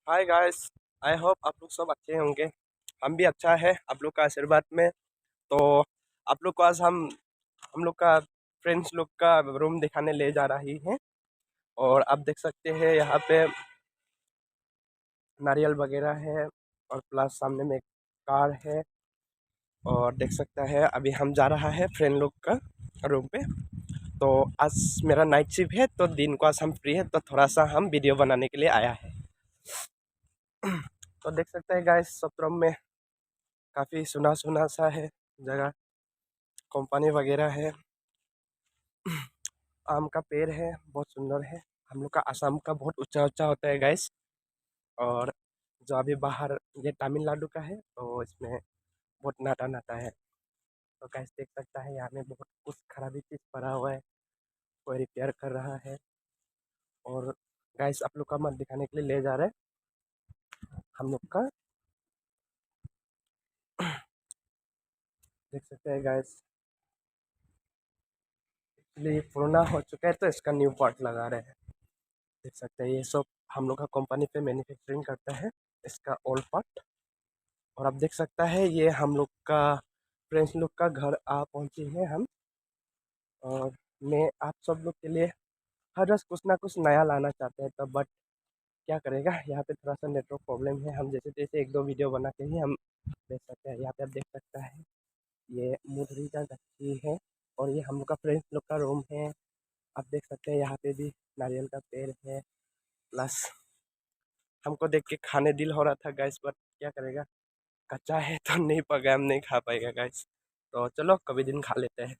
Hi guys. I hope आप लोग सब अच्छे होंगे। हम भी अच्छा है आप लोग का आशीर्वाद में। तो आप लोग को आज हम लोग का फ्रेंड्स लोग का रूम दिखाने ले जा रही हैं। और आप देख सकते हैं यहाँ पे नारियल वगैरह है और प्लस सामने में एक कार है। और देख सकता है अभी हम जा रहा है फ्रेंड लोग का रूम पे। तो आज मेरा नाइट शिफ्ट है तो दिन को आज हम फ्री है तो थोड़ा सा हम वीडियो बनाने के लिए आया है। तो देख सकते हैं गाइस सत्रम में काफ़ी सुना सुना सा है जगह। कंपनी वगैरह है। आम का पेड़ है बहुत सुंदर है। हम लोग का आसाम का बहुत ऊंचा ऊंचा होता है गाइस। और जो अभी बाहर ये तमिलनाडु का है तो इसमें बहुत नाटा नाटा है। तो गाइस देख सकता है यहाँ में बहुत कुछ खराबी चीज़ पड़ा हुआ है। कोई रिपेयर कर रहा है। और गाइस आप लोग का मत दिखाने के लिए ले जा रहे हैं हम लोग का। देख सकते हैं गाइस ये पुराना हो चुका है तो इसका न्यू पार्ट लगा रहे हैं। देख सकते हैं ये सब हम लोग का कंपनी पे मैन्युफैक्चरिंग करता है इसका ओल्ड पार्ट। और आप देख सकता है ये हम लोग का फ्रेंड्स लोग का घर आ पहुंचे हैं हम। और मैं आप सब लोग के लिए हर रोज़ कुछ ना कुछ नया लाना चाहते हैं तो बट क्या करेगा यहाँ पे थोड़ा सा नेटवर्क प्रॉब्लम है। हम जैसे तैसे एक दो वीडियो बना के ही हम देख सकते हैं। यहाँ पे आप देख सकता है ये मुरली का गच्ची है। और ये हम लोग का फ्रेंड्स लोग का रूम है। आप देख सकते हैं यहाँ पे भी नारियल का पेड़ है। प्लस हमको देख के खाने दिल हो रहा था गैस बट क्या करेगा कच्चा है तो नहीं पका हम नहीं खा पाएगा गैस। तो चलो कभी दिन खा लेते हैं।